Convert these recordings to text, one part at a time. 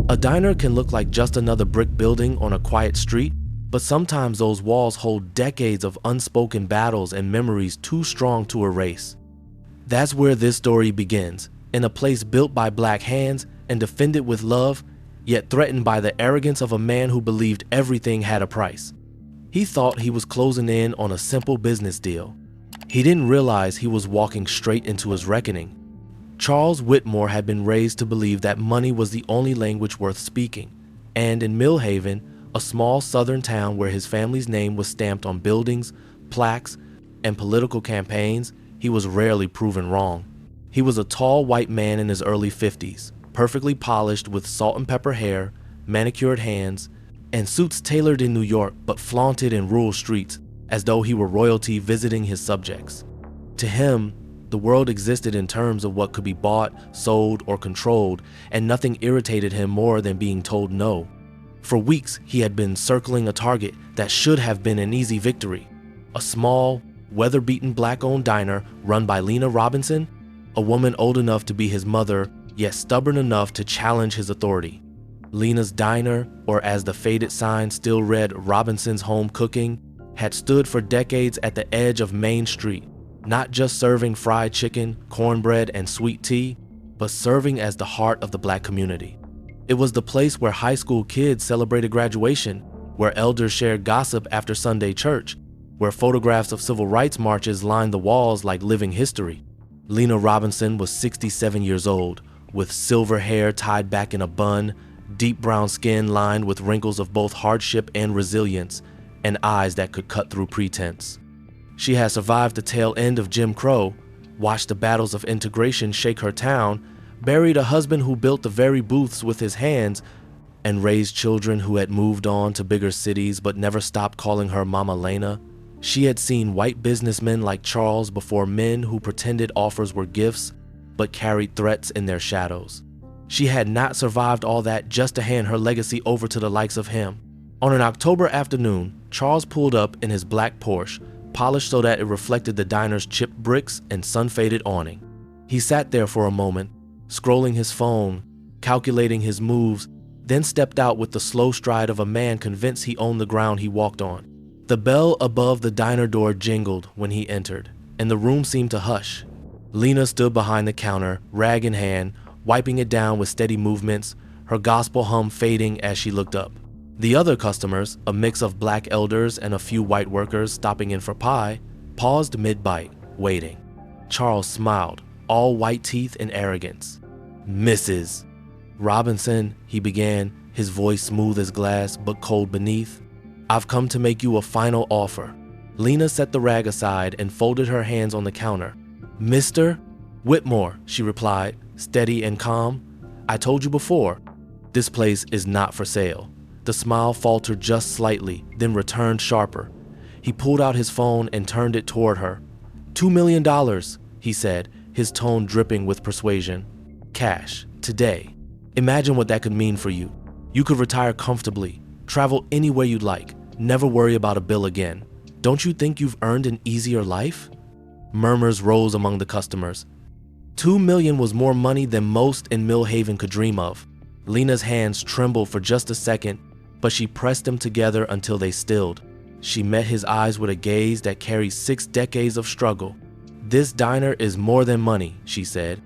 A diner can look like just another brick building on a quiet street, but sometimes those walls hold decades of unspoken battles and memories too strong to erase. That's where this story begins, in a place built by black hands and defended with love, yet threatened by the arrogance of a man who believed everything had a price. He thought he was closing in on a simple business deal. He didn't realize he was walking straight into his reckoning. Charles Whitmore had been raised to believe that money was the only language worth speaking, and in Millhaven, a small southern town where his family's name was stamped on buildings, plaques, and political campaigns, he was rarely proven wrong. He was a tall white man in his early 50s, perfectly polished with salt and pepper hair, manicured hands, and suits tailored in New York but flaunted in rural streets as though he were royalty visiting his subjects. To him, the world existed in terms of what could be bought, sold, or controlled, and nothing irritated him more than being told no. For weeks, he had been circling a target that should have been an easy victory. A small, weather-beaten black-owned diner run by Lena Robinson, a woman old enough to be his mother, yet stubborn enough to challenge his authority. Lena's Diner, or as the faded sign still read, Robinson's Home Cooking, had stood for decades at the edge of Main Street, not just serving fried chicken, cornbread, and sweet tea, but serving as the heart of the black community. It was the place where high school kids celebrated graduation, where elders shared gossip after Sunday church, where photographs of civil rights marches lined the walls like living history. Lena Robinson was 67 years old, with silver hair tied back in a bun, deep brown skin lined with wrinkles of both hardship and resilience, and eyes that could cut through pretense. She had survived the tail end of Jim Crow, watched the battles of integration shake her town, buried a husband who built the very booths with his hands, and raised children who had moved on to bigger cities but never stopped calling her Mama Lena. She had seen white businessmen like Charles before men who pretended offers were gifts but carried threats in their shadows. She had not survived all that just to hand her legacy over to the likes of him. On an October afternoon, Charles pulled up in his black Porsche, polished so that it reflected the diner's chipped bricks and sun-faded awning. He sat there for a moment, scrolling his phone, calculating his moves, then stepped out with the slow stride of a man convinced he owned the ground he walked on. The bell above the diner door jingled when he entered, and the room seemed to hush. Lena stood behind the counter, rag in hand, wiping it down with steady movements, her gospel hum fading as she looked up. The other customers, a mix of black elders and a few white workers stopping in for pie, paused mid-bite, waiting. Charles smiled, all white teeth and arrogance. "Mrs. Robinson," he began, his voice smooth as glass but cold beneath, "I've come to make you a final offer." Lena set the rag aside and folded her hands on the counter. "Mr. Whitmore," she replied, steady and calm. "I told you before, this place is not for sale." The smile faltered just slightly, then returned sharper. He pulled out his phone and turned it toward her. $2 million, he said, his tone dripping with persuasion. "Cash, today. Imagine what that could mean for you. You could retire comfortably, travel anywhere you'd like, never worry about a bill again. Don't you think you've earned an easier life?" Murmurs rose among the customers. $2 million was more money than most in Millhaven could dream of. Lena's hands trembled for just a second, but she pressed them together until they stilled. She met his eyes with a gaze that carried 6 decades of struggle. "This diner is more than money," she said.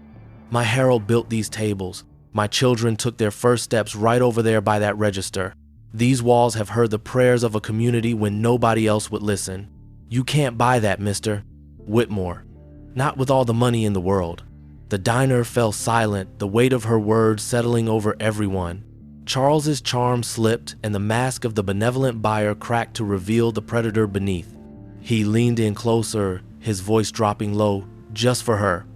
"My Harold built these tables. My children took their first steps right over there by that register. These walls have heard the prayers of a community when nobody else would listen. You can't buy that, Mr. Whitmore. Not with all the money in the world." The diner fell silent, the weight of her words settling over everyone. Charles's charm slipped, and the mask of the benevolent buyer cracked to reveal the predator beneath. He leaned in closer, his voice dropping low, "Just for her.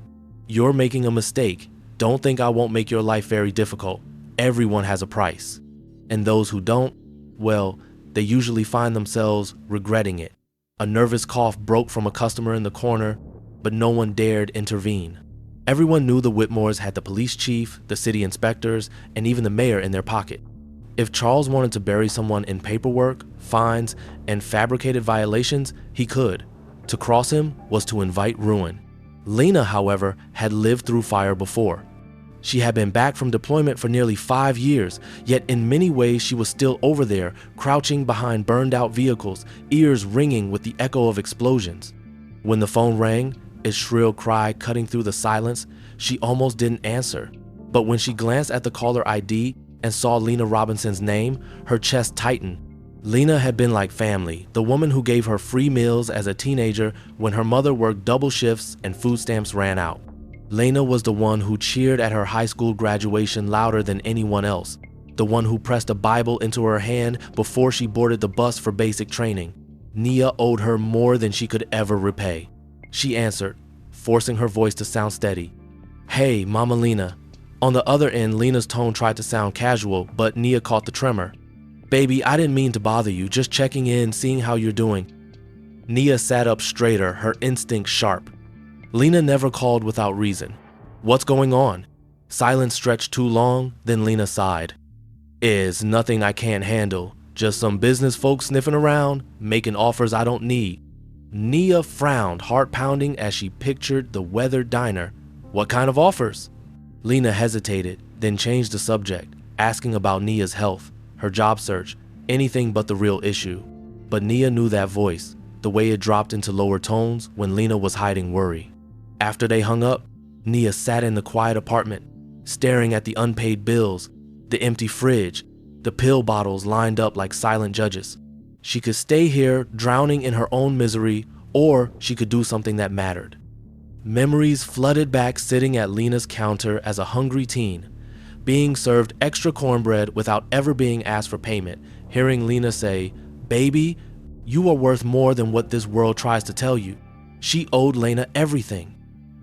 You're making a mistake. Don't think I won't make your life very difficult. Everyone has a price. And those who don't, well, they usually find themselves regretting it." A nervous cough broke from a customer in the corner, but no one dared intervene. Everyone knew the Whitmores had the police chief, the city inspectors, and even the mayor in their pocket. If Charles wanted to bury someone in paperwork, fines, and fabricated violations, he could. To cross him was to invite ruin. Lena, however, had lived through fire before. She had been back from deployment for nearly 5 years, yet in many ways she was still over there, crouching behind burned-out vehicles, ears ringing with the echo of explosions. When the phone rang, its shrill cry cutting through the silence, she almost didn't answer. But when she glanced at the caller ID and saw Lena Robinson's name, her chest tightened. Lena had been like family, the woman who gave her free meals as a teenager when her mother worked double shifts and food stamps ran out. Lena was the one who cheered at her high school graduation louder than anyone else, the one who pressed a Bible into her hand before she boarded the bus for basic training. Nia owed her more than she could ever repay. She answered, forcing her voice to sound steady. "Hey, Mama Lena." On the other end, Lena's tone tried to sound casual, but Nia caught the tremor. "Baby, I didn't mean to bother you, just checking in, seeing how you're doing." Nia sat up straighter, her instincts sharp. Lena never called without reason. "What's going on?" Silence stretched too long, then Lena sighed. "Is nothing I can't handle. Just some business folks sniffing around, making offers I don't need." Nia frowned, heart pounding as she pictured the weathered diner. "What kind of offers?" Lena hesitated, then changed the subject, asking about Nia's health, her job search, anything but the real issue. But Nia knew that voice, the way it dropped into lower tones when Lena was hiding worry. After they hung up, Nia sat in the quiet apartment, staring at the unpaid bills, the empty fridge, the pill bottles lined up like silent judges. She could stay here drowning in her own misery, or she could do something that mattered. Memories flooded back sitting at Lena's counter as a hungry teen, being served extra cornbread without ever being asked for payment, hearing Lena say, "Baby, you are worth more than what this world tries to tell you." She owed Lena everything.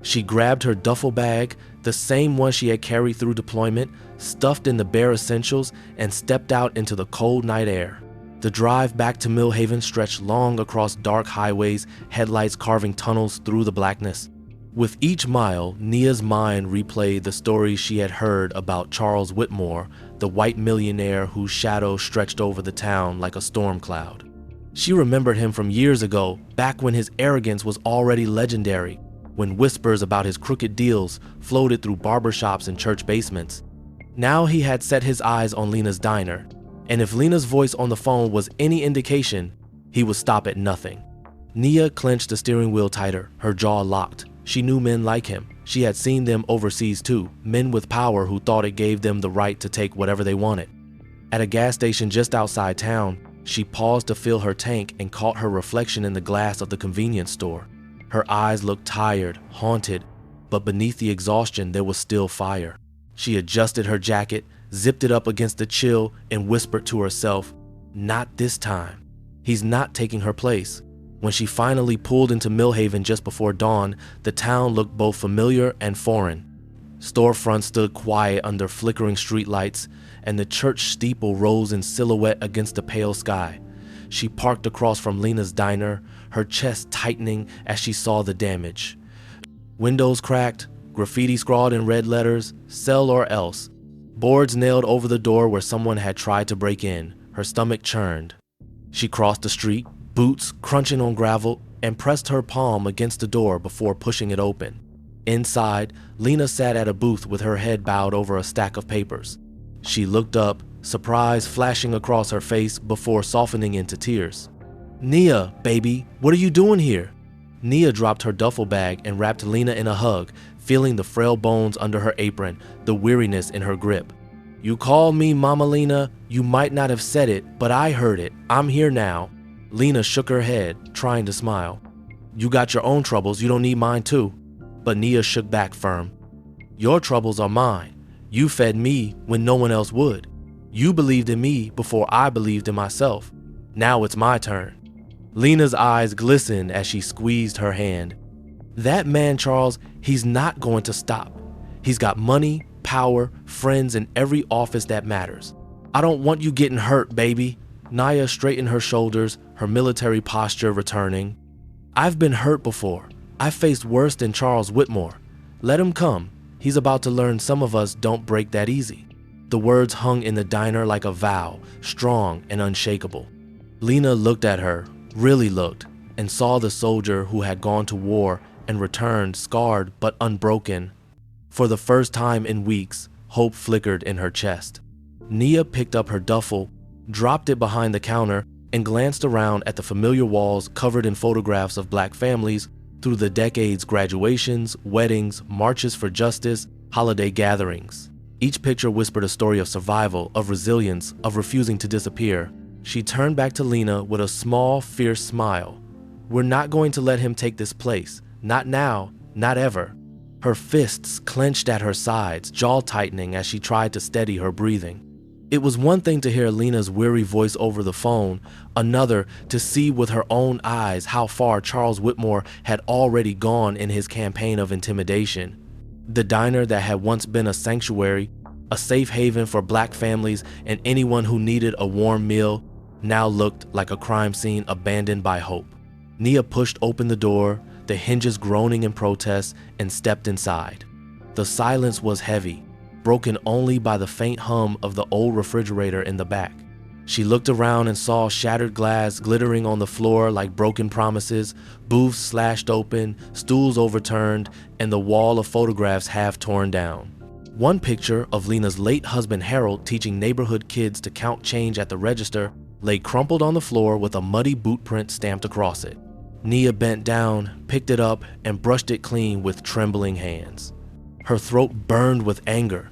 She grabbed her duffel bag, the same one she had carried through deployment, stuffed in the bare essentials, and stepped out into the cold night air. The drive back to Millhaven stretched long across dark highways, headlights carving tunnels through the blackness. With each mile, Nia's mind replayed the stories she had heard about Charles Whitmore, the white millionaire whose shadow stretched over the town like a storm cloud. She remembered him from years ago, back when his arrogance was already legendary, when whispers about his crooked deals floated through barbershops and church basements. Now he had set his eyes on Lena's diner, and if Lena's voice on the phone was any indication, he would stop at nothing. Nia clenched the steering wheel tighter, her jaw locked. She knew men like him. She had seen them overseas too, men with power who thought it gave them the right to take whatever they wanted. At a gas station just outside town, she paused to fill her tank and caught her reflection in the glass of the convenience store. Her eyes looked tired, haunted, but beneath the exhaustion there was still fire. She adjusted her jacket, zipped it up against the chill, and whispered to herself, "Not this time. He's not taking her place." When she finally pulled into Millhaven just before dawn, the town looked both familiar and foreign. Storefronts stood quiet under flickering streetlights, and the church steeple rose in silhouette against the pale sky. She parked across from Lena's diner, her chest tightening as she saw the damage. Windows cracked, graffiti scrawled in red letters, "Sell or else." Boards nailed over the door where someone had tried to break in. Her stomach churned. She crossed the street, boots crunching on gravel, and pressed her palm against the door before pushing it open. Inside, Lena sat at a booth with her head bowed over a stack of papers. She looked up, surprise flashing across her face before softening into tears. "Nia, baby, what are you doing here?" Nia dropped her duffel bag and wrapped Lena in a hug, feeling the frail bones under her apron, the weariness in her grip. "You called me Mama Lena. You might not have said it, but I heard it. I'm here now." Lena shook her head, trying to smile. "You got your own troubles, you don't need mine too." But Nia shook back firm. "Your troubles are mine. You fed me when no one else would. You believed in me before I believed in myself. Now it's my turn." Lena's eyes glistened as she squeezed her hand. "That man, Charles, he's not going to stop. He's got money, power, friends in every office that matters. I don't want you getting hurt, baby." Nia straightened her shoulders, her military posture returning. "I've been hurt before. I've faced worse than Charles Whitmore. Let him come. He's about to learn some of us don't break that easy." The words hung in the diner like a vow, strong and unshakable. Lena looked at her, really looked, and saw the soldier who had gone to war and returned scarred but unbroken. For the first time in weeks, hope flickered in her chest. Nia picked up her duffel, dropped it behind the counter, and glanced around at the familiar walls covered in photographs of black families through the decades: graduations, weddings, marches for justice, holiday gatherings. Each picture whispered a story of survival, of resilience, of refusing to disappear. She turned back to Lena with a small, fierce smile. "We're not going to let him take this place. Not now, not ever." Her fists clenched at her sides, jaw tightening as she tried to steady her breathing. It was one thing to hear Lena's weary voice over the phone, another to see with her own eyes how far Charles Whitmore had already gone in his campaign of intimidation. The diner that had once been a sanctuary, a safe haven for black families and anyone who needed a warm meal, now looked like a crime scene abandoned by hope. Nia pushed open the door, the hinges groaning in protest, and stepped inside. The silence was heavy, broken only by the faint hum of the old refrigerator in the back. She looked around and saw shattered glass glittering on the floor like broken promises, booths slashed open, stools overturned, and the wall of photographs half torn down. One picture of Lena's late husband Harold teaching neighborhood kids to count change at the register lay crumpled on the floor with a muddy boot print stamped across it. Nia bent down, picked it up, and brushed it clean with trembling hands. Her throat burned with anger.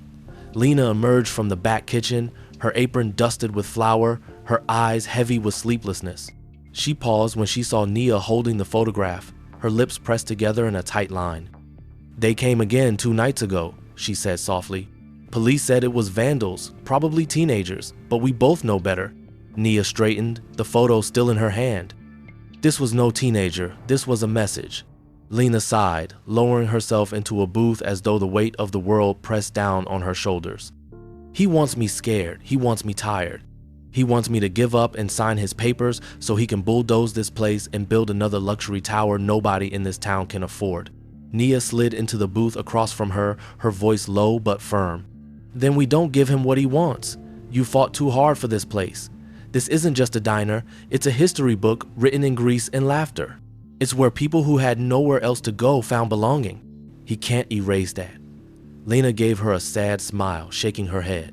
Lena emerged from the back kitchen, her apron dusted with flour, her eyes heavy with sleeplessness. She paused when she saw Nia holding the photograph, her lips pressed together in a tight line. "They came again 2 nights ago," she said softly. "Police said it was vandals, probably teenagers, but we both know better." Nia straightened, the photo still in her hand. "This was no teenager, this was a message." Lena sighed, lowering herself into a booth as though the weight of the world pressed down on her shoulders. "He wants me scared, he wants me tired. He wants me to give up and sign his papers so he can bulldoze this place and build another luxury tower nobody in this town can afford." Nia slid into the booth across from her, her voice low but firm. "Then we don't give him what he wants. You fought too hard for this place. This isn't just a diner, it's a history book written in grease and laughter. It's where people who had nowhere else to go found belonging. He can't erase that." Lena gave her a sad smile, shaking her head.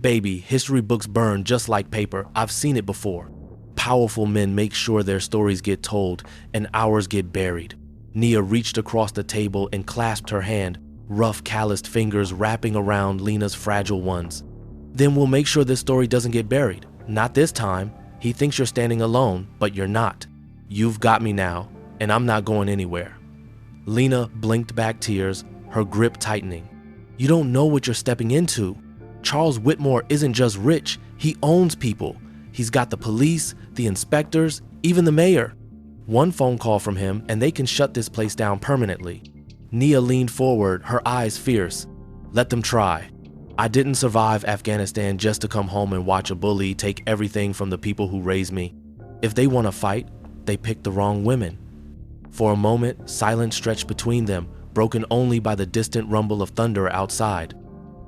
"Baby, history books burn just like paper. I've seen it before. Powerful men make sure their stories get told and ours get buried." Nia reached across the table and clasped her hand, rough calloused fingers wrapping around Lena's fragile ones. "Then we'll make sure this story doesn't get buried. Not this time. He thinks you're standing alone, but you're not. You've got me now, and I'm not going anywhere." Lena blinked back tears, her grip tightening. "You don't know what you're stepping into. Charles Whitmore isn't just rich, he owns people. He's got the police, the inspectors, even the mayor. One phone call from him and they can shut this place down permanently." Nia leaned forward, her eyes fierce. "Let them try. I didn't survive Afghanistan just to come home and watch a bully take everything from the people who raised me. If they want to fight, they picked the wrong women." For a moment, silence stretched between them, broken only by the distant rumble of thunder outside.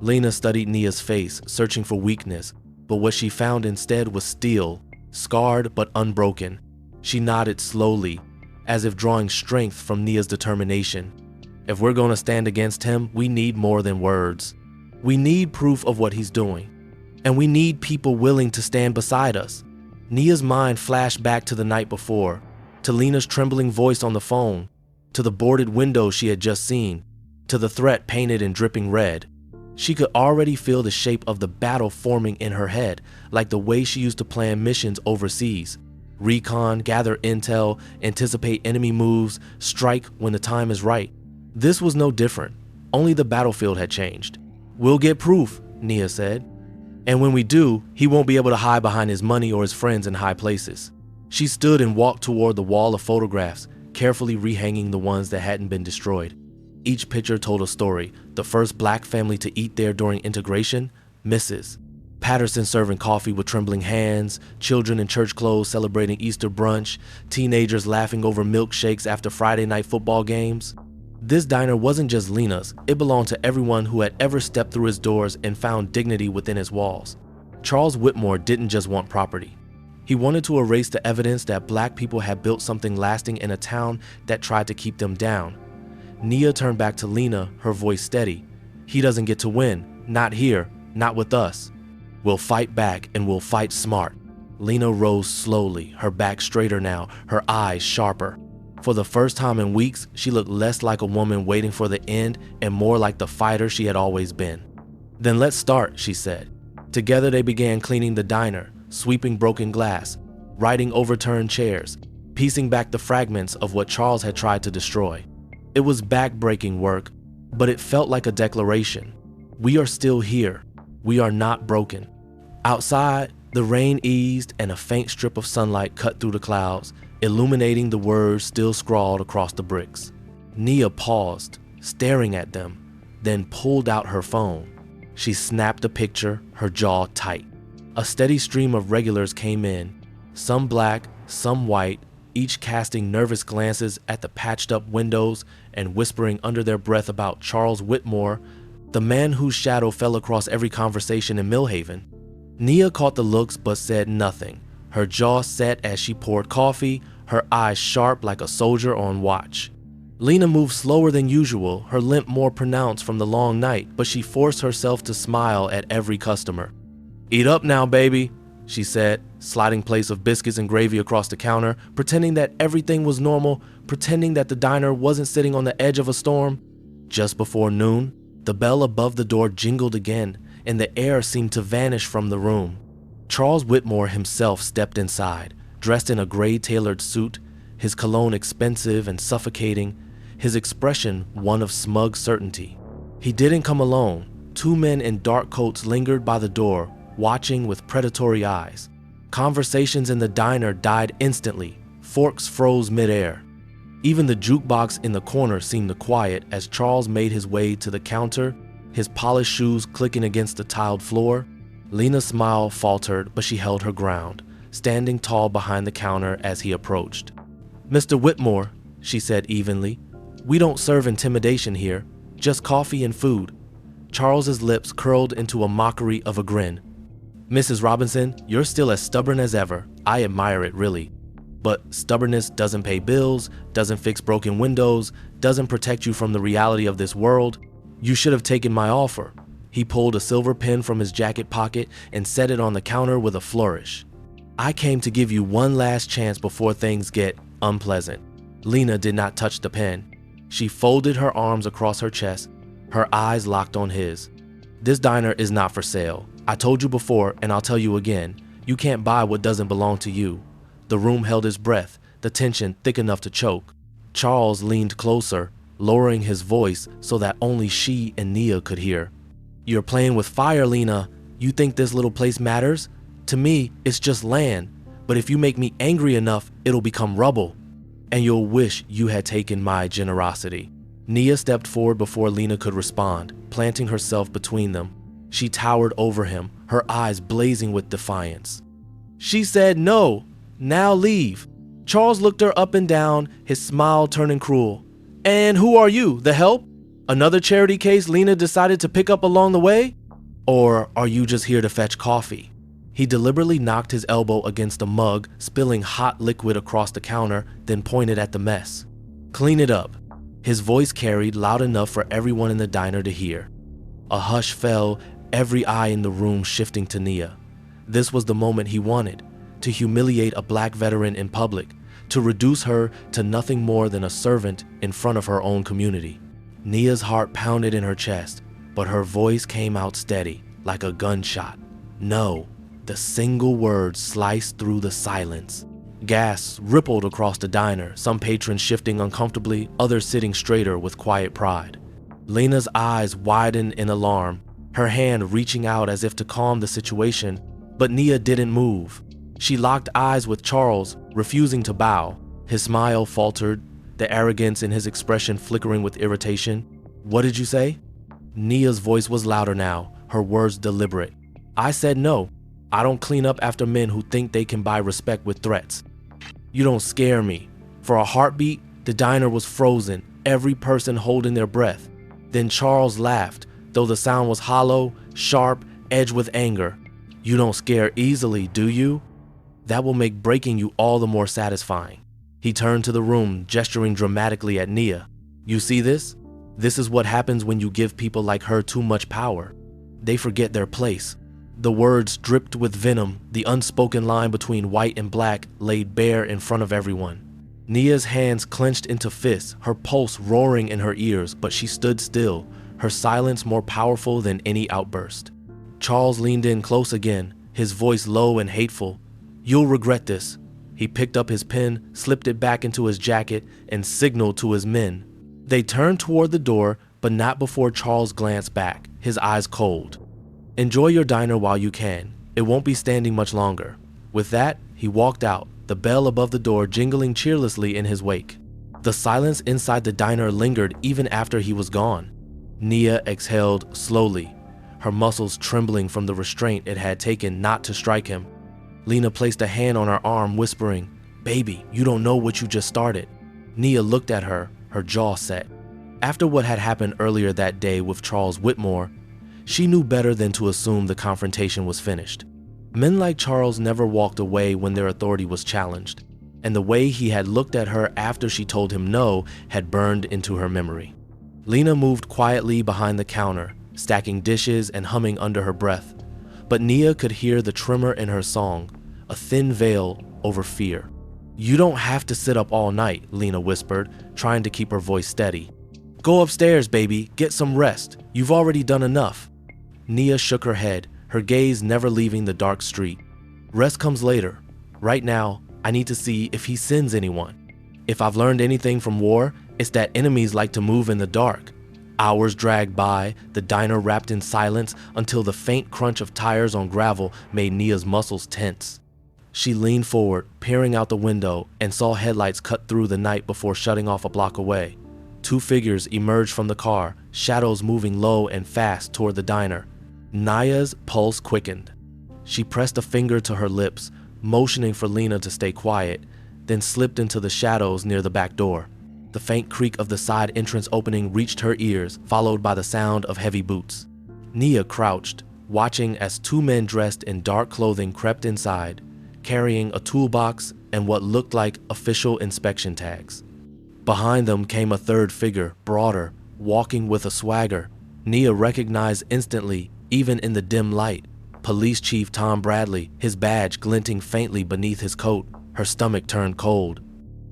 Lena studied Nia's face, searching for weakness, but what she found instead was steel, scarred but unbroken. She nodded slowly, as if drawing strength from Nia's determination. "If we're going to stand against him, we need more than words. We need proof of what he's doing, and we need people willing to stand beside us." Nia's mind flashed back to the night before, to Lena's trembling voice on the phone, to the boarded window she had just seen, to the threat painted in dripping red. She could already feel the shape of the battle forming in her head, like the way she used to plan missions overseas. Recon, gather intel, anticipate enemy moves, strike when the time is right. This was no different, only the battlefield had changed. "We'll get proof," Nia said. "And when we do, he won't be able to hide behind his money or his friends in high places." She stood and walked toward the wall of photographs, carefully rehanging the ones that hadn't been destroyed. Each picture told a story. The first black family to eat there during integration, Mrs. Patterson serving coffee with trembling hands, children in church clothes celebrating Easter brunch, teenagers laughing over milkshakes after Friday night football games. This diner wasn't just Lena's, it belonged to everyone who had ever stepped through its doors and found dignity within its walls. Charles Whitmore didn't just want property. He wanted to erase the evidence that black people had built something lasting in a town that tried to keep them down. Nia turned back to Lena, her voice steady. He doesn't get to win. Not here. Not with us. We'll fight back, and we'll fight smart. Lena rose slowly, her back straighter now, her eyes sharper. For the first time in weeks, she looked less like a woman waiting for the end and more like the fighter she had always been. Then let's start, she said. Together they began cleaning the diner, sweeping broken glass, righting overturned chairs, piecing back the fragments of what Charles had tried to destroy. It was back-breaking work, but it felt like a declaration. We are still here. We are not broken. Outside, the rain eased and a faint strip of sunlight cut through the clouds, illuminating the words still scrawled across the bricks. Nia paused, staring at them, then pulled out her phone. She snapped a picture, her jaw tight. A steady stream of regulars came in, some black, some white, each casting nervous glances at the patched-up windows and whispering under their breath about Charles Whitmore, the man whose shadow fell across every conversation in Millhaven. Nia caught the looks but said nothing, her jaw set as she poured coffee, her eyes sharp like a soldier on watch. Lena moved slower than usual, her limp more pronounced from the long night, but she forced herself to smile at every customer. "Eat up now, baby," she said, sliding plates of biscuits and gravy across the counter, pretending that everything was normal, pretending that the diner wasn't sitting on the edge of a storm. Just before noon, the bell above the door jingled again, and the air seemed to vanish from the room. Charles Whitmore himself stepped inside, dressed in a gray tailored suit, his cologne expensive and suffocating, his expression one of smug certainty. He didn't come alone. Two men in dark coats lingered by the door, watching with predatory eyes. Conversations in the diner died instantly. Forks froze midair. Even the jukebox in the corner seemed to quiet as Charles made his way to the counter, his polished shoes clicking against the tiled floor. Lena's smile faltered, but she held her ground, standing tall behind the counter as he approached. "Mr. Whitmore," she said evenly, "we don't serve intimidation here, just coffee and food." Charles's lips curled into a mockery of a grin. "Mrs. Robinson, you're still as stubborn as ever. I admire it, really. But stubbornness doesn't pay bills, doesn't fix broken windows, doesn't protect you from the reality of this world. You should have taken my offer." He pulled a silver pen from his jacket pocket and set it on the counter with a flourish. "I came to give you one last chance before things get unpleasant." Lena did not touch the pen. She folded her arms across her chest, her eyes locked on his. "This diner is not for sale. I told you before, and I'll tell you again. You can't buy what doesn't belong to you." The room held his breath, the tension thick enough to choke. Charles leaned closer, lowering his voice so that only she and Nia could hear. "You're playing with fire, Lena. You think this little place matters? To me, it's just land. But if you make me angry enough, it'll become rubble. And you'll wish you had taken my generosity." Nia stepped forward before Lena could respond, planting herself between them. She towered over him, her eyes blazing with defiance. "She said no. Now leave." Charles looked her up and down, his smile turning cruel. "And who are you, the help? Another charity case Lena decided to pick up along the way? Or are you just here to fetch coffee?" He deliberately knocked his elbow against a mug, spilling hot liquid across the counter, then pointed at the mess. "Clean it up." His voice carried loud enough for everyone in the diner to hear. A hush fell, every eye in the room shifting to Nia. This was the moment he wanted, to humiliate a black veteran in public, to reduce her to nothing more than a servant in front of her own community. Nia's heart pounded in her chest, but her voice came out steady, like a gunshot. "No." The single word sliced through the silence. Gasps rippled across the diner, some patrons shifting uncomfortably, others sitting straighter with quiet pride. Lena's eyes widened in alarm, her hand reaching out as if to calm the situation, but Nia didn't move. She locked eyes with Charles, refusing to bow. His smile faltered, the arrogance in his expression flickering with irritation. "What did you say?" Nia's voice was louder now, her words deliberate. "I said no. I don't clean up after men who think they can buy respect with threats." "You don't scare me." For a heartbeat, the diner was frozen, every person holding their breath. Then Charles laughed, though the sound was hollow, sharp, edged with anger. "You don't scare easily, do you? That will make breaking you all the more satisfying." He turned to the room, gesturing dramatically at Nia. "You see this? This is what happens when you give people like her too much power. They forget their place. The words dripped with venom, the unspoken line between white and black laid bare in front of everyone. Nia's hands clenched into fists, her pulse roaring in her ears, but she stood still, her silence more powerful than any outburst. Charles leaned in close again, his voice low and hateful. "You'll regret this." He picked up his pen, slipped it back into his jacket, and signaled to his men. They turned toward the door, but not before Charles glanced back, his eyes cold. "Enjoy your diner while you can. It won't be standing much longer." With that, he walked out, the bell above the door jingling cheerlessly in his wake. The silence inside the diner lingered even after he was gone. Nia exhaled slowly, her muscles trembling from the restraint it had taken not to strike him. Lena placed a hand on her arm, whispering, "Baby, you don't know what you just started." Nia looked at her, her jaw set. After what had happened earlier that day with Charles Whitmore, she knew better than to assume the confrontation was finished. Men like Charles never walked away when their authority was challenged, and the way he had looked at her after she told him no had burned into her memory. Lena moved quietly behind the counter, stacking dishes and humming under her breath, but Nia could hear the tremor in her song, a thin veil over fear. "You don't have to sit up all night," Lena whispered, trying to keep her voice steady. "Go upstairs, baby, get some rest. You've already done enough." Nia shook her head, her gaze never leaving the dark street. "Rest comes later. Right now, I need to see if he sends anyone. If I've learned anything from war, it's that enemies like to move in the dark." Hours dragged by, the diner wrapped in silence until the faint crunch of tires on gravel made Nia's muscles tense. She leaned forward, peering out the window, and saw headlights cut through the night before shutting off a block away. Two figures emerged from the car, shadows moving low and fast toward the diner. Nia's pulse quickened. She pressed a finger to her lips, motioning for Lena to stay quiet, then slipped into the shadows near the back door. The faint creak of the side entrance opening reached her ears, followed by the sound of heavy boots. Nia crouched, watching as two men dressed in dark clothing crept inside, carrying a toolbox and what looked like official inspection tags. Behind them came a third figure, broader, walking with a swagger. Nia recognized instantly, even in the dim light, Police Chief Tom Bradley, his badge glinting faintly beneath his coat. Her stomach turned cold.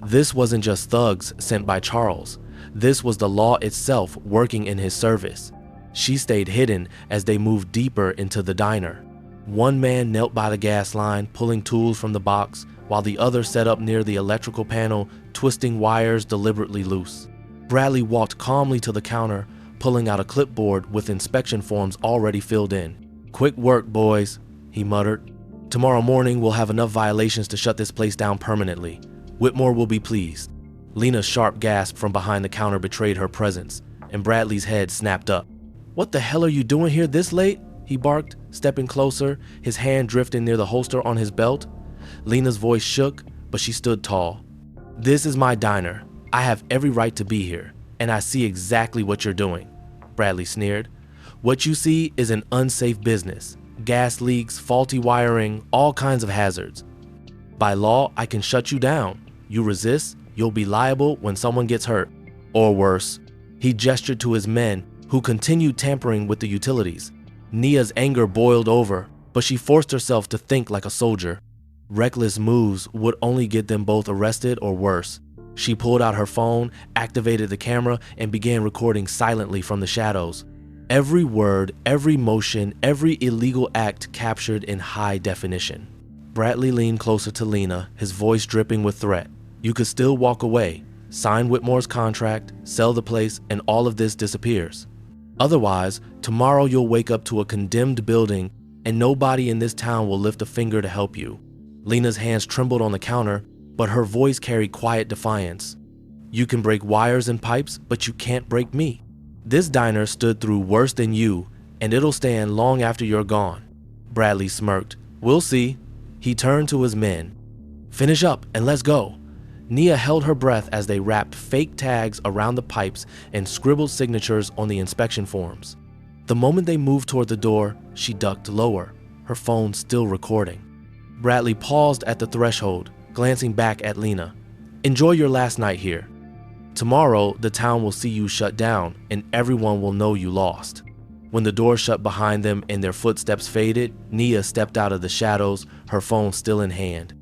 This wasn't just thugs sent by Charles. This was the law itself working in his service. She stayed hidden as they moved deeper into the diner. One man knelt by the gas line, pulling tools from the box, while the other sat up near the electrical panel, twisting wires deliberately loose. Bradley walked calmly to the counter, pulling out a clipboard with inspection forms already filled in. "Quick work, boys," he muttered. "Tomorrow morning we'll have enough violations to shut this place down permanently. Whitmore will be pleased." Lena's sharp gasp from behind the counter betrayed her presence, and Bradley's head snapped up. "What the hell are you doing here this late?" he barked, stepping closer, his hand drifting near the holster on his belt. Lena's voice shook, but she stood tall. "This is my diner. I have every right to be here, and I see exactly what you're doing," Bradley sneered. "What you see is an unsafe business. Gas leaks, faulty wiring, all kinds of hazards. By law, I can shut you down. You resist, you'll be liable when someone gets hurt. Or worse." He gestured to his men, who continued tampering with the utilities. Nia's anger boiled over, but she forced herself to think like a soldier. Reckless moves would only get them both arrested or worse. She pulled out her phone, activated the camera, and began recording silently from the shadows. Every word, every motion, every illegal act captured in high definition. Bradley leaned closer to Lena, his voice dripping with threat. "You could still walk away, sign Whitmore's contract, sell the place, and all of this disappears. Otherwise, tomorrow you'll wake up to a condemned building and nobody in this town will lift a finger to help you." Lena's hands trembled on the counter, but her voice carried quiet defiance. "You can break wires and pipes, but you can't break me. This diner stood through worse than you, and it'll stand long after you're gone." Bradley smirked. "We'll see." He turned to his men. "Finish up and let's go." Nia held her breath as they wrapped fake tags around the pipes and scribbled signatures on the inspection forms. The moment they moved toward the door, she ducked lower, her phone still recording. Bradley paused at the threshold, glancing back at Lena. "Enjoy your last night here." Tomorrow, the town will see you shut down and everyone will know you lost. When the door shut behind them and their footsteps faded, Nia stepped out of the shadows, her phone still in hand.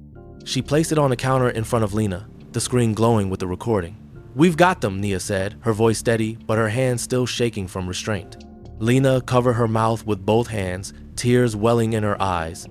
She placed it on the counter in front of Lena, the screen glowing with the recording. "We've got them," Nia said, her voice steady, but her hands still shaking from restraint. Lena covered her mouth with both hands, tears welling in her eyes.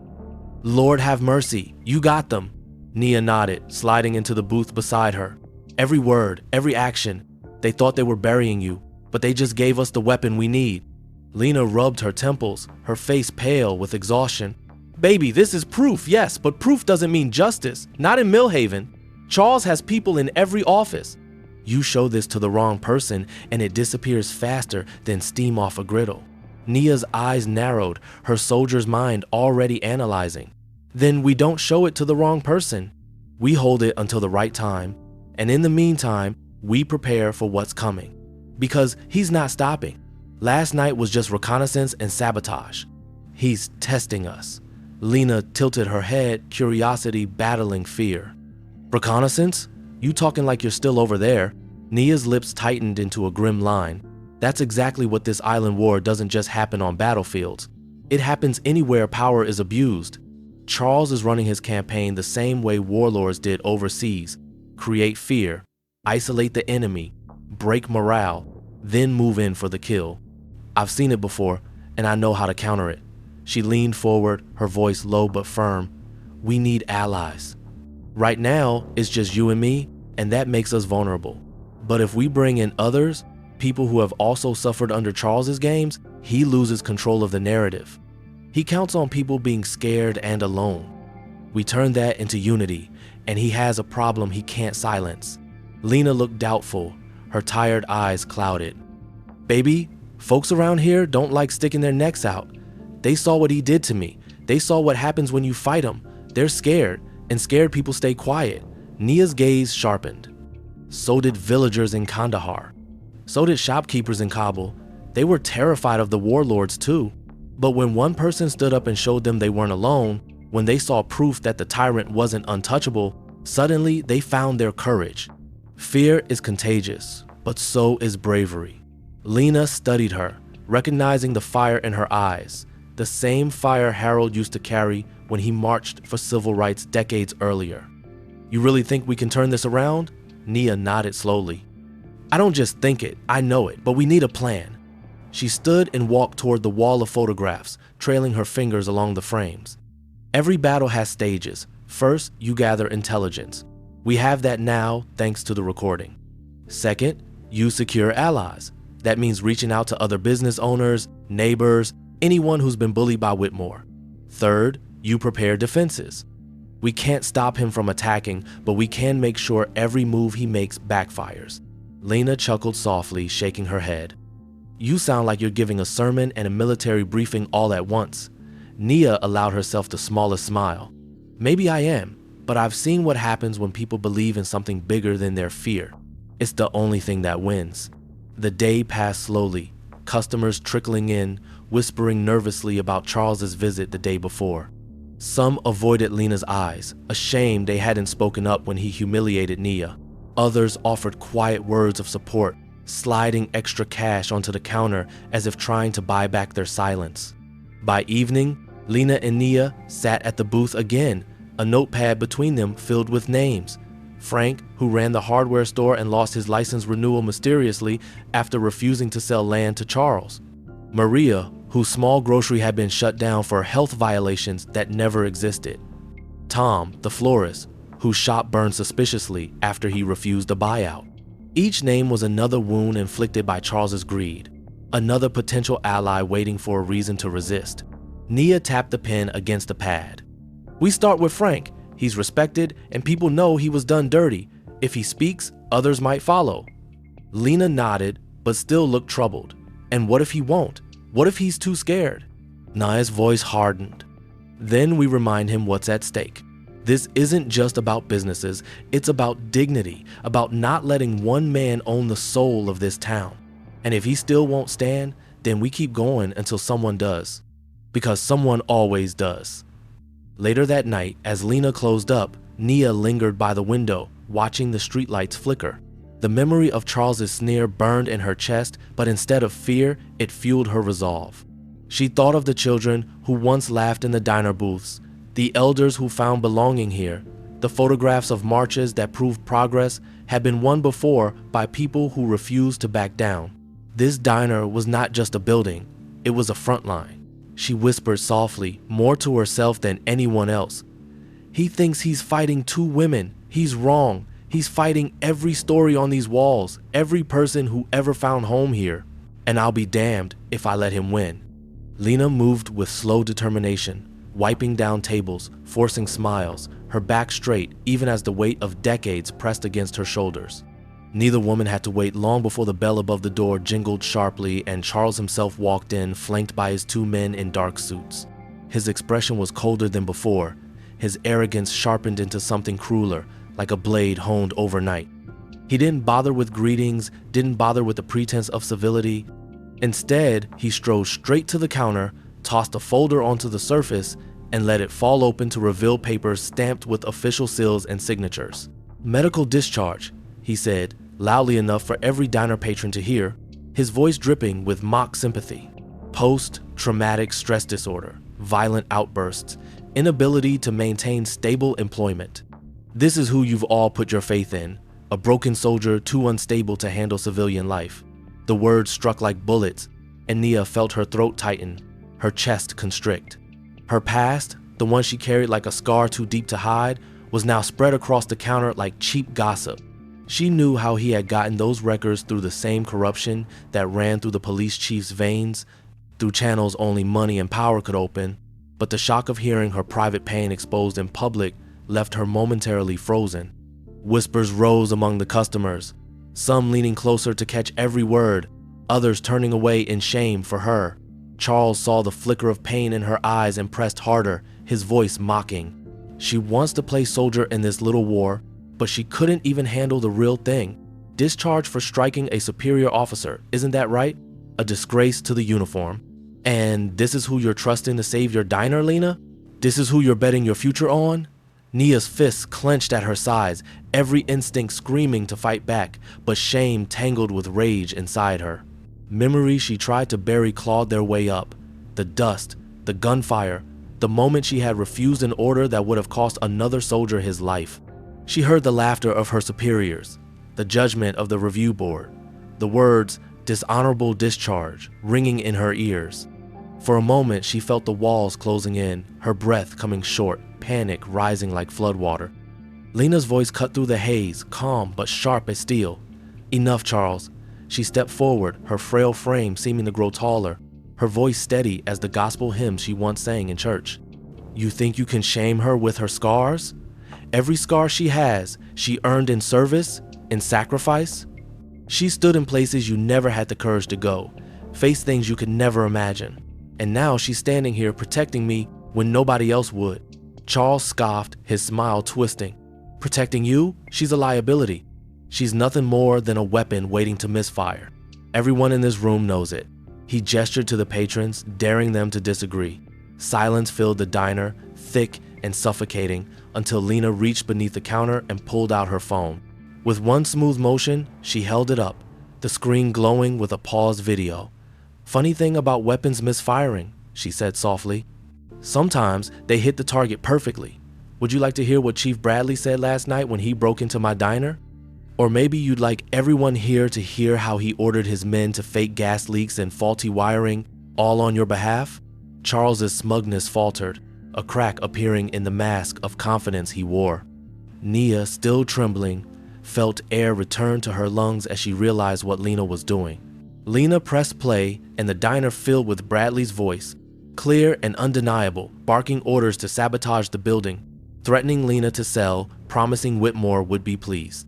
"Lord have mercy, you got them." Nia nodded, sliding into the booth beside her. "Every word, every action. They thought they were burying you, but they just gave us the weapon we need." Lena rubbed her temples, her face pale with exhaustion. "Baby, this is proof, yes, but proof doesn't mean justice. Not in Millhaven. Charles has people in every office. You show this to the wrong person and it disappears faster than steam off a griddle." Nia's eyes narrowed, her soldier's mind already analyzing. "Then we don't show it to the wrong person. We hold it until the right time, and in the meantime, we prepare for what's coming. Because he's not stopping. Last night was just reconnaissance and sabotage. He's testing us." Lena tilted her head, curiosity battling fear. "Reconnaissance? You talking like you're still over there?" Nia's lips tightened into a grim line. "That's exactly what this island war doesn't just happen on battlefields. It happens anywhere power is abused. Charles is running his campaign the same way warlords did overseas. Create fear, isolate the enemy, break morale, then move in for the kill. I've seen it before, and I know how to counter it." She leaned forward, her voice low but firm. "We need allies. Right now, it's just you and me, and that makes us vulnerable. But if we bring in others, people who have also suffered under Charles's games, he loses control of the narrative. He counts on people being scared and alone. We turn that into unity, and he has a problem he can't silence." Lena looked doubtful, her tired eyes clouded. "Baby, folks around here don't like sticking their necks out. They saw what he did to me. They saw what happens when you fight him. They're scared, and scared people stay quiet." Nia's gaze sharpened. "So did villagers in Kandahar. So did shopkeepers in Kabul. They were terrified of the warlords too. But when one person stood up and showed them they weren't alone, when they saw proof that the tyrant wasn't untouchable, suddenly they found their courage. Fear is contagious, but so is bravery." Lena studied her, recognizing the fire in her eyes, the same fire Harold used to carry when he marched for civil rights decades earlier. "You really think we can turn this around?" Nia nodded slowly. "I don't just think it, I know it, but we need a plan." She stood and walked toward the wall of photographs, trailing her fingers along the frames. "Every battle has stages. First, you gather intelligence. We have that now thanks to the recording. Second, you secure allies. That means reaching out to other business owners, neighbors, anyone who's been bullied by Whitmore. Third, you prepare defenses. We can't stop him from attacking, but we can make sure every move he makes backfires." Lena chuckled softly, shaking her head. "You sound like you're giving a sermon and a military briefing all at once." Nia allowed herself the smallest smile. "Maybe I am, but I've seen what happens when people believe in something bigger than their fear. It's the only thing that wins." The day passed slowly, customers trickling in, whispering nervously about Charles's visit the day before. Some avoided Lena's eyes, ashamed they hadn't spoken up when he humiliated Nia. Others offered quiet words of support, sliding extra cash onto the counter as if trying to buy back their silence. By evening, Lena and Nia sat at the booth again, a notepad between them filled with names. Frank, who ran the hardware store and lost his license renewal mysteriously after refusing to sell land to Charles. Maria, whose small grocery had been shut down for health violations that never existed. Tom, the florist, whose shop burned suspiciously after he refused a buyout. Each name was another wound inflicted by Charles's greed, another potential ally waiting for a reason to resist. Nia tapped the pen against the pad. "We start with Frank. He's respected and people know he was done dirty. If he speaks, others might follow." Lena nodded, but still looked troubled. "And what if he won't? What if he's too scared?" Nia's voice hardened. "Then we remind him what's at stake. This isn't just about businesses, it's about dignity, about not letting one man own the soul of this town. And if he still won't stand, then we keep going until someone does. Because someone always does." Later that night, as Lena closed up, Nia lingered by the window, watching the streetlights flicker. The memory of Charles's sneer burned in her chest, but instead of fear, it fueled her resolve. She thought of the children who once laughed in the diner booths, the elders who found belonging here. The photographs of marches that proved progress had been won before by people who refused to back down. This diner was not just a building, it was a front line. She whispered softly, more to herself than anyone else. He thinks he's fighting two women. He's wrong. He's fighting every story on these walls, every person who ever found home here. And I'll be damned if I let him win. Lena moved with slow determination, wiping down tables, forcing smiles, her back straight even as the weight of decades pressed against her shoulders. Neither woman had to wait long before the bell above the door jingled sharply and Charles himself walked in, flanked by his two men in dark suits. His expression was colder than before, his arrogance sharpened into something crueler, like a blade honed overnight. He didn't bother with greetings, didn't bother with the pretense of civility. Instead, he strode straight to the counter, tossed a folder onto the surface, and let it fall open to reveal papers stamped with official seals and signatures. "Medical discharge," he said, loudly enough for every diner patron to hear, his voice dripping with mock sympathy. "Post-traumatic stress disorder, violent outbursts, inability to maintain stable employment. This is who you've all put your faith in, a broken soldier too unstable to handle civilian life." The words struck like bullets, and Nia felt her throat tighten, her chest constrict. Her past, the one she carried like a scar too deep to hide, was now spread across the counter like cheap gossip. She knew how he had gotten those records through the same corruption that ran through the police chief's veins, through channels only money and power could open, but the shock of hearing her private pain exposed in public left her momentarily frozen. Whispers rose among the customers, some leaning closer to catch every word, others turning away in shame for her. Charles saw the flicker of pain in her eyes and pressed harder, his voice mocking. She wants to play soldier in this little war, but she couldn't even handle the real thing. Discharge for striking a superior officer, isn't that right? A disgrace to the uniform. And this is who you're trusting to save your diner, Lena? This is who you're betting your future on? Nia's fists clenched at her sides, every instinct screaming to fight back, but shame tangled with rage inside her. Memories she tried to bury clawed their way up. The dust, the gunfire, the moment she had refused an order that would have cost another soldier his life. She heard the laughter of her superiors, the judgment of the review board, the words, "dishonorable discharge," ringing in her ears. For a moment, she felt the walls closing in, her breath coming short, panic rising like floodwater. Lena's voice cut through the haze, calm but sharp as steel. "Enough, Charles." She stepped forward, her frail frame seeming to grow taller, her voice steady as the gospel hymn she once sang in church. "You think you can shame her with her scars? Every scar she has, she earned in service, in sacrifice. She stood in places you never had the courage to go, faced things you could never imagine. And now she's standing here protecting me when nobody else would." Charles scoffed, his smile twisting. "Protecting you? She's a liability. She's nothing more than a weapon waiting to misfire. Everyone in this room knows it." He gestured to the patrons, daring them to disagree. Silence filled the diner, thick and suffocating, until Lena reached beneath the counter and pulled out her phone. With one smooth motion, she held it up, the screen glowing with a paused video. "Funny thing about weapons misfiring," she said softly. "Sometimes they hit the target perfectly. Would you like to hear what Chief Bradley said last night when he broke into my diner? Or maybe you'd like everyone here to hear how he ordered his men to fake gas leaks and faulty wiring, all on your behalf?" Charles's smugness faltered, a crack appearing in the mask of confidence he wore. Nia, still trembling, felt air return to her lungs as she realized what Lena was doing. Lena pressed play, and the diner filled with Bradley's voice, clear and undeniable, barking orders to sabotage the building, threatening Lena to sell, promising Whitmore would be pleased.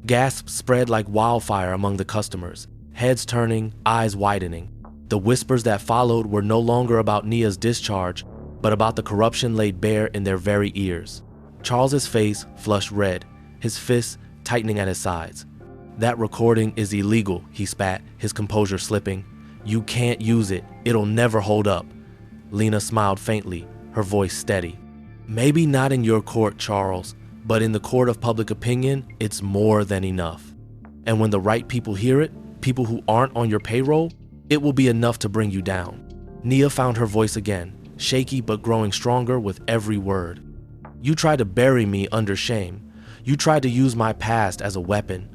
Gasps spread like wildfire among the customers, heads turning, eyes widening. The whispers that followed were no longer about Nia's discharge, but about the corruption laid bare in their very ears. Charles's face flushed red, his fists tightening at his sides. "That recording is illegal," he spat, his composure slipping. "You can't use it. It'll never hold up." Lena smiled faintly, her voice steady. "Maybe not in your court, Charles, but in the court of public opinion, it's more than enough." And when the right people hear it, people who aren't on your payroll, it will be enough to bring you down. Nia found her voice again, shaky but growing stronger with every word. You tried to bury me under shame. You tried to use my past as a weapon.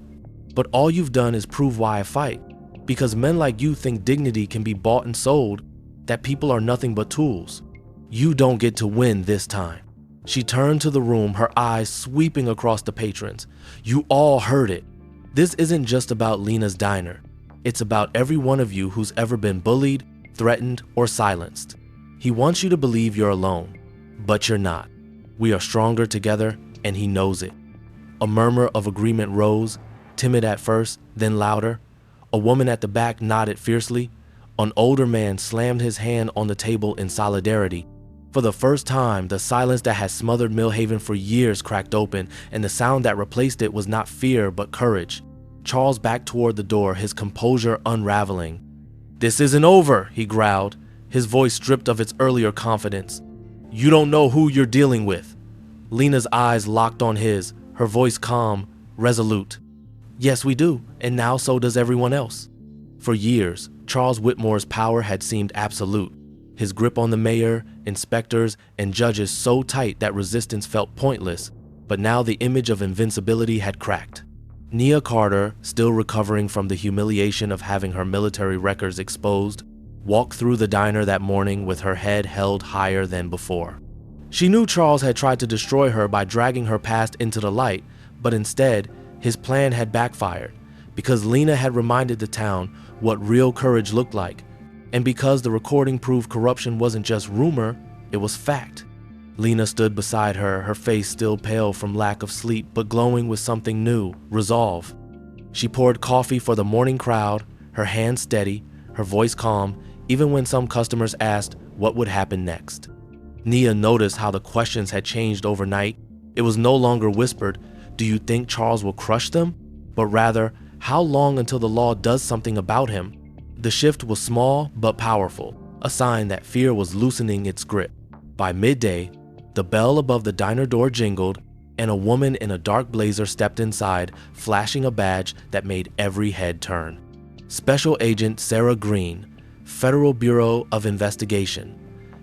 But all you've done is prove why I fight. Because men like you think dignity can be bought and sold, that people are nothing but tools. You don't get to win this time. She turned to the room, her eyes sweeping across the patrons. You all heard it. This isn't just about Lena's diner. It's about every one of you who's ever been bullied, threatened, or silenced. He wants you to believe you're alone, but you're not. We are stronger together, and he knows it. A murmur of agreement rose, timid at first, then louder. A woman at the back nodded fiercely. An older man slammed his hand on the table in solidarity. For the first time, the silence that had smothered Millhaven for years cracked open, and the sound that replaced it was not fear but courage. Charles backed toward the door, his composure unraveling. "This isn't over," he growled, his voice stripped of its earlier confidence. "You don't know who you're dealing with." Lena's eyes locked on his, her voice calm, resolute. "Yes, we do, and now so does everyone else." For years, Charles Whitmore's power had seemed absolute, his grip on the mayor, inspectors, and judges so tight that resistance felt pointless, but now the image of invincibility had cracked. Nia Carter, still recovering from the humiliation of having her military records exposed, walked through the diner that morning with her head held higher than before. She knew Charles had tried to destroy her by dragging her past into the light, but instead, his plan had backfired, because Lena had reminded the town what real courage looked like, and because the recording proved corruption wasn't just rumor, it was fact. Lena stood beside her, her face still pale from lack of sleep but glowing with something new, resolve. She poured coffee for the morning crowd, her hands steady, her voice calm, even when some customers asked what would happen next. Nia noticed how the questions had changed overnight. It was no longer whispered, "Do you think Charles will crush them?" but rather, "How long until the law does something about him?" The shift was small but powerful, a sign that fear was loosening its grip. By midday, the bell above the diner door jingled, and a woman in a dark blazer stepped inside, flashing a badge that made every head turn. Special Agent Sarah Green, Federal Bureau of Investigation,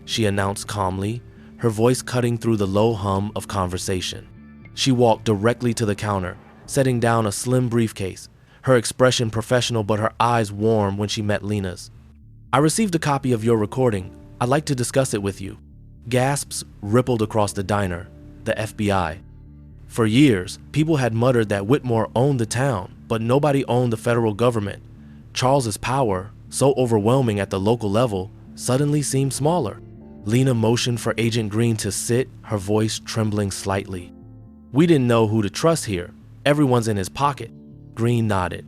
she announced calmly, her voice cutting through the low hum of conversation. She walked directly to the counter, setting down a slim briefcase, her expression professional but her eyes warm when she met Lena's. "I received a copy of your recording. I'd like to discuss it with you." Gasps rippled across the diner, the FBI. For years, people had muttered that Whitmore owned the town, but nobody owned the federal government. Charles's power, so overwhelming at the local level, suddenly seemed smaller. Lena motioned for Agent Green to sit, her voice trembling slightly. "We didn't know who to trust here. Everyone's in his pocket." Green nodded.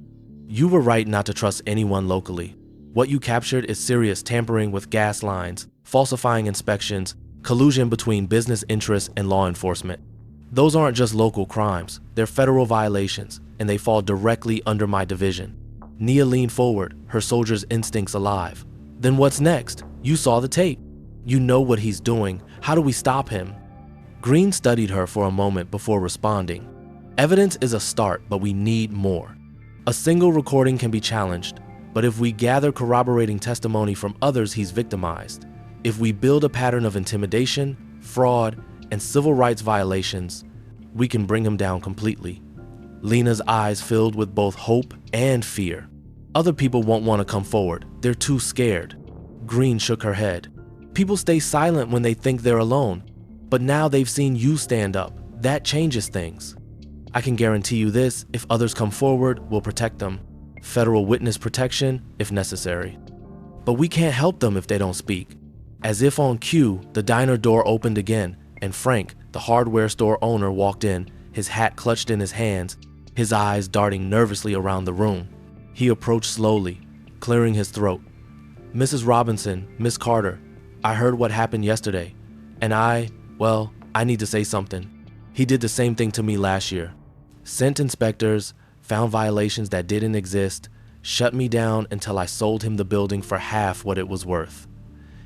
"You were right not to trust anyone locally. What you captured is serious tampering with gas lines, falsifying inspections, collusion between business interests and law enforcement. Those aren't just local crimes, they're federal violations, and they fall directly under my division." Nia leaned forward, her soldier's instincts alive. "Then what's next? You saw the tape. You know what he's doing. How do we stop him?" Green studied her for a moment before responding. "Evidence is a start, but we need more. A single recording can be challenged, but if we gather corroborating testimony from others he's victimized, if we build a pattern of intimidation, fraud, and civil rights violations, we can bring him down completely." Lena's eyes filled with both hope and fear. "Other people won't want to come forward. They're too scared." Green shook her head. "People stay silent when they think they're alone, but now they've seen you stand up. That changes things. I can guarantee you this, if others come forward, we'll protect them. Federal witness protection, if necessary. But we can't help them if they don't speak." As if on cue, the diner door opened again, and Frank, the hardware store owner, walked in, his hat clutched in his hands, his eyes darting nervously around the room. He approached slowly, clearing his throat. "Mrs. Robinson, Miss Carter, I heard what happened yesterday, and I need to say something. He did the same thing to me last year. Sent inspectors, found violations that didn't exist, shut me down until I sold him the building for half what it was worth."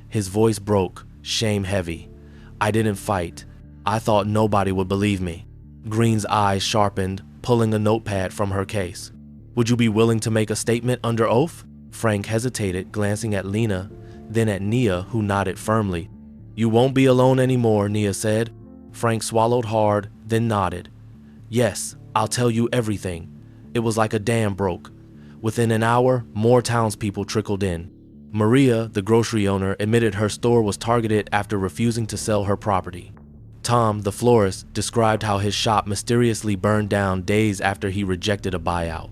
His voice broke, shame heavy. "I didn't fight. I thought nobody would believe me." Green's eyes sharpened, pulling a notepad from her case. Would you be willing to make a statement under oath? Frank hesitated, glancing at Lena, then at Nia, who nodded firmly. You won't be alone anymore, Nia said. Frank swallowed hard, then nodded. Yes, I'll tell you everything. It was like a dam broke. Within an hour, more townspeople trickled in. Maria, the grocery owner, admitted her store was targeted after refusing to sell her property. Tom, the florist, described how his shop mysteriously burned down days after he rejected a buyout.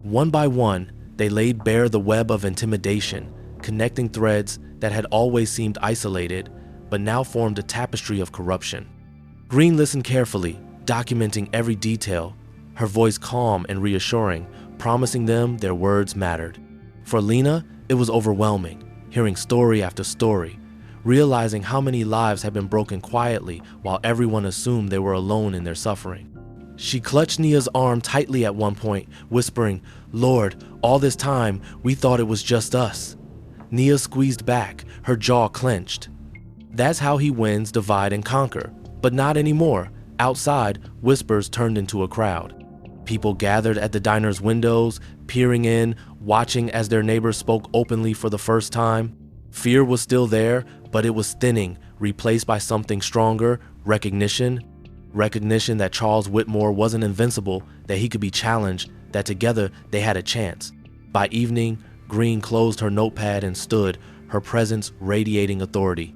One by one, they laid bare the web of intimidation, connecting threads that had always seemed isolated, but now formed a tapestry of corruption. Green listened carefully, documenting every detail, her voice calm and reassuring, promising them their words mattered. For Lena, it was overwhelming, hearing story after story, realizing how many lives had been broken quietly while everyone assumed they were alone in their suffering. She clutched Nia's arm tightly at one point, whispering, Lord, all this time, we thought it was just us. Nia squeezed back, her jaw clenched. That's how he wins, divide, and conquer. But not anymore. Outside, whispers turned into a crowd. People gathered at the diner's windows, peering in, watching as their neighbors spoke openly for the first time. Fear was still there, but it was thinning, replaced by something stronger, recognition. Recognition that Charles Whitmore wasn't invincible, that he could be challenged, that together they had a chance. By evening, Green closed her notepad and stood, her presence radiating authority.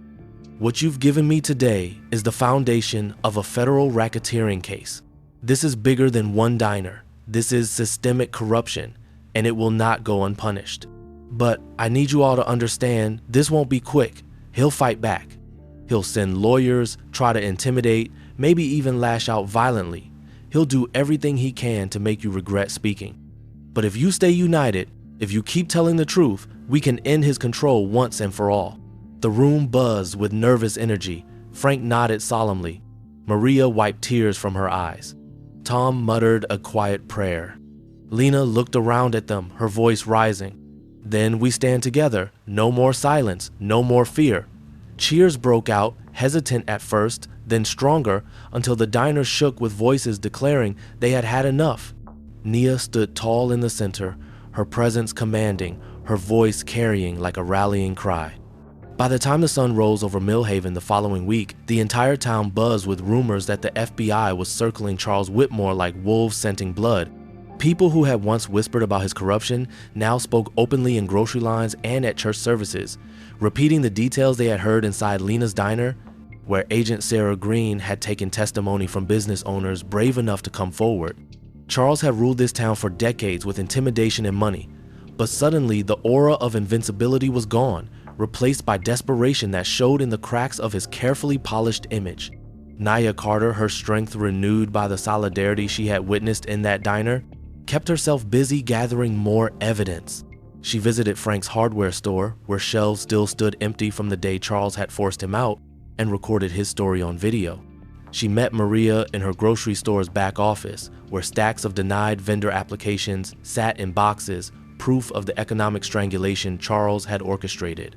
What you've given me today is the foundation of a federal racketeering case. This is bigger than one diner. This is systemic corruption, and it will not go unpunished. But I need you all to understand, this won't be quick. He'll fight back. He'll send lawyers, try to intimidate, maybe even lash out violently. He'll do everything he can to make you regret speaking. But if you stay united, if you keep telling the truth, we can end his control once and for all. The room buzzed with nervous energy. Frank nodded solemnly. Maria wiped tears from her eyes. Tom muttered a quiet prayer. Lena looked around at them, her voice rising. Then we stand together. No more silence, no more fear. Cheers broke out, hesitant at first, then stronger, until the diner shook with voices declaring they had had enough. Nia stood tall in the center, her presence commanding, her voice carrying like a rallying cry. By the time the sun rose over Millhaven the following week, the entire town buzzed with rumors that the FBI was circling Charles Whitmore like wolves scenting blood. People who had once whispered about his corruption now spoke openly in grocery lines and at church services, repeating the details they had heard inside Lena's diner, where Agent Sarah Green had taken testimony from business owners brave enough to come forward. Charles had ruled this town for decades with intimidation and money, but suddenly the aura of invincibility was gone, replaced by desperation that showed in the cracks of his carefully polished image. Nia Carter, her strength renewed by the solidarity she had witnessed in that diner, kept herself busy gathering more evidence. She visited Frank's hardware store, where shelves still stood empty from the day Charles had forced him out, and recorded his story on video. She met Maria in her grocery store's back office, where stacks of denied vendor applications sat in boxes, proof of the economic strangulation Charles had orchestrated.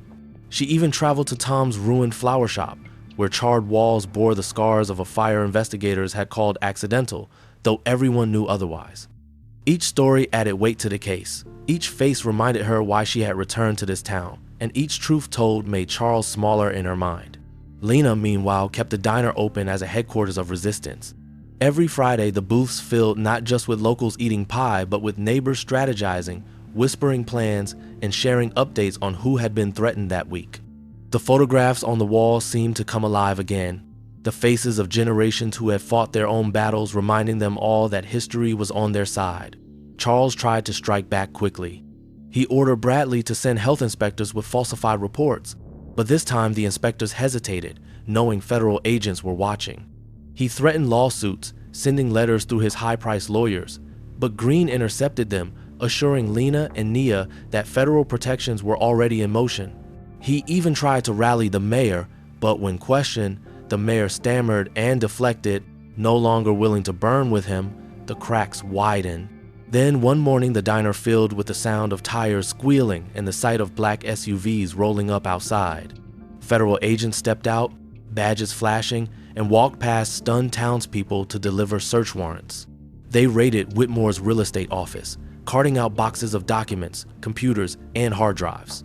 She even traveled to Tom's ruined flower shop, where charred walls bore the scars of a fire investigators had called accidental, though everyone knew otherwise. Each story added weight to the case. Each face reminded her why she had returned to this town, and each truth told made Charles smaller in her mind. Lena, meanwhile, kept the diner open as a headquarters of resistance. Every Friday, the booths filled not just with locals eating pie, but with neighbors strategizing, whispering plans, and sharing updates on who had been threatened that week. The photographs on the wall seemed to come alive again, the faces of generations who had fought their own battles, reminding them all that history was on their side. Charles tried to strike back quickly. He ordered Bradley to send health inspectors with falsified reports, but this time the inspectors hesitated, knowing federal agents were watching. He threatened lawsuits, sending letters through his high-priced lawyers, but Green intercepted them, assuring Lena and Nia that federal protections were already in motion. He even tried to rally the mayor, but when questioned, the mayor stammered and deflected, no longer willing to burn with him. The cracks widened. Then one morning the diner filled with the sound of tires squealing and the sight of black SUVs rolling up outside. Federal agents stepped out, badges flashing, and walked past stunned townspeople to deliver search warrants. They raided Whitmore's real estate office, carting out boxes of documents, computers, and hard drives.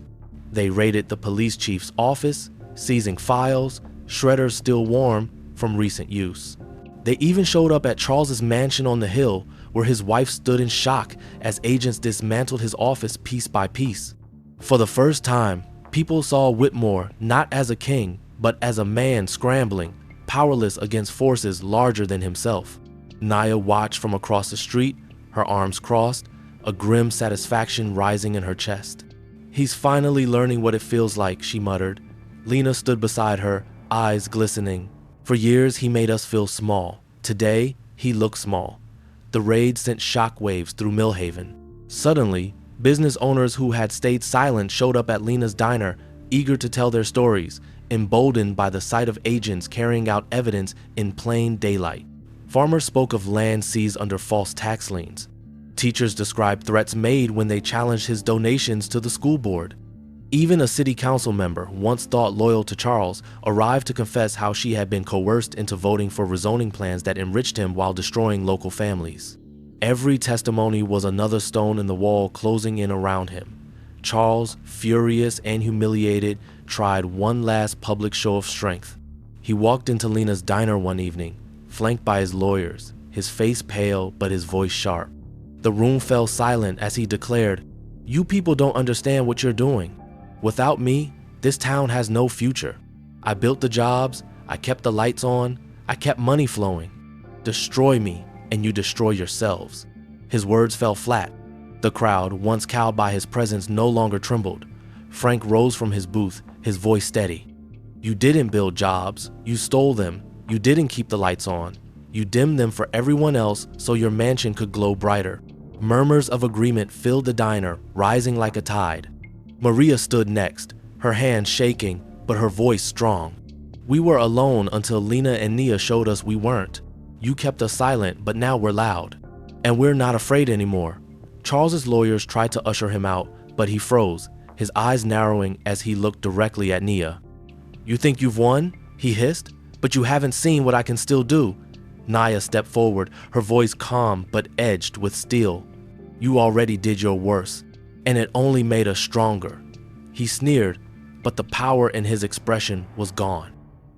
They raided the police chief's office, seizing files, shredders still warm from recent use. They even showed up at Charles's mansion on the hill, where his wife stood in shock as agents dismantled his office piece by piece. For the first time, people saw Whitmore not as a king, but as a man scrambling, powerless against forces larger than himself. Nia watched from across the street, her arms crossed, a grim satisfaction rising in her chest. "He's finally learning what it feels like," she muttered. Lena stood beside her, eyes glistening. "For years he made us feel small. Today, he looks small." The raid sent shockwaves through Millhaven. Suddenly, business owners who had stayed silent showed up at Lena's diner, eager to tell their stories, emboldened by the sight of agents carrying out evidence in plain daylight. Farmers spoke of land seized under false tax liens. Teachers described threats made when they challenged his donations to the school board. Even a city council member, once thought loyal to Charles, arrived to confess how she had been coerced into voting for rezoning plans that enriched him while destroying local families. Every testimony was another stone in the wall closing in around him. Charles, furious and humiliated, tried one last public show of strength. He walked into Lena's diner one evening, flanked by his lawyers, his face pale but his voice sharp. The room fell silent as he declared, "You people don't understand what you're doing. Without me, this town has no future. I built the jobs, I kept the lights on, I kept money flowing. Destroy me, and you destroy yourselves." His words fell flat. The crowd, once cowed by his presence, no longer trembled. Frank rose from his booth, his voice steady. "You didn't build jobs, you stole them. You didn't keep the lights on. You dimmed them for everyone else so your mansion could glow brighter." Murmurs of agreement filled the diner, rising like a tide. Maria stood next, her hand shaking, but her voice strong. "We were alone until Lena and Nia showed us we weren't. You kept us silent, but now we're loud. And we're not afraid anymore." Charles's lawyers tried to usher him out, but he froze, his eyes narrowing as he looked directly at Nia. "You think you've won?" he hissed. "But you haven't seen what I can still do." Nia stepped forward, her voice calm but edged with steel. "You already did your worst, and it only made us stronger." He sneered, but the power in his expression was gone.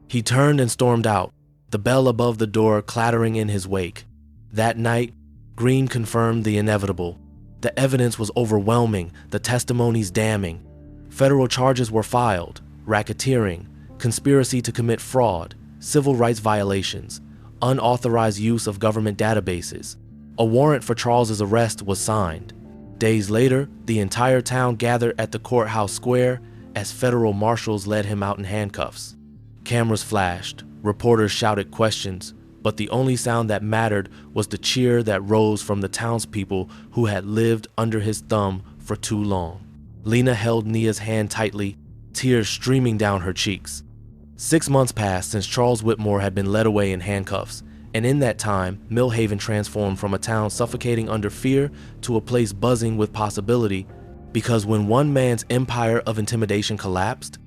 He turned and stormed out, the bell above the door clattering in his wake. That night, Green confirmed the inevitable. The evidence was overwhelming, the testimonies damning. Federal charges were filed: racketeering, conspiracy to commit fraud, civil rights violations, unauthorized use of government databases. A warrant for Charles's arrest was signed. Days later, the entire town gathered at the courthouse square as federal marshals led him out in handcuffs. Cameras flashed, reporters shouted questions, but the only sound that mattered was the cheer that rose from the townspeople who had lived under his thumb for too long. Lena held Nia's hand tightly, tears streaming down her cheeks. 6 months passed since Charles Whitmore had been led away in handcuffs, and in that time, Millhaven transformed from a town suffocating under fear to a place buzzing with possibility, because when one man's empire of intimidation collapsed,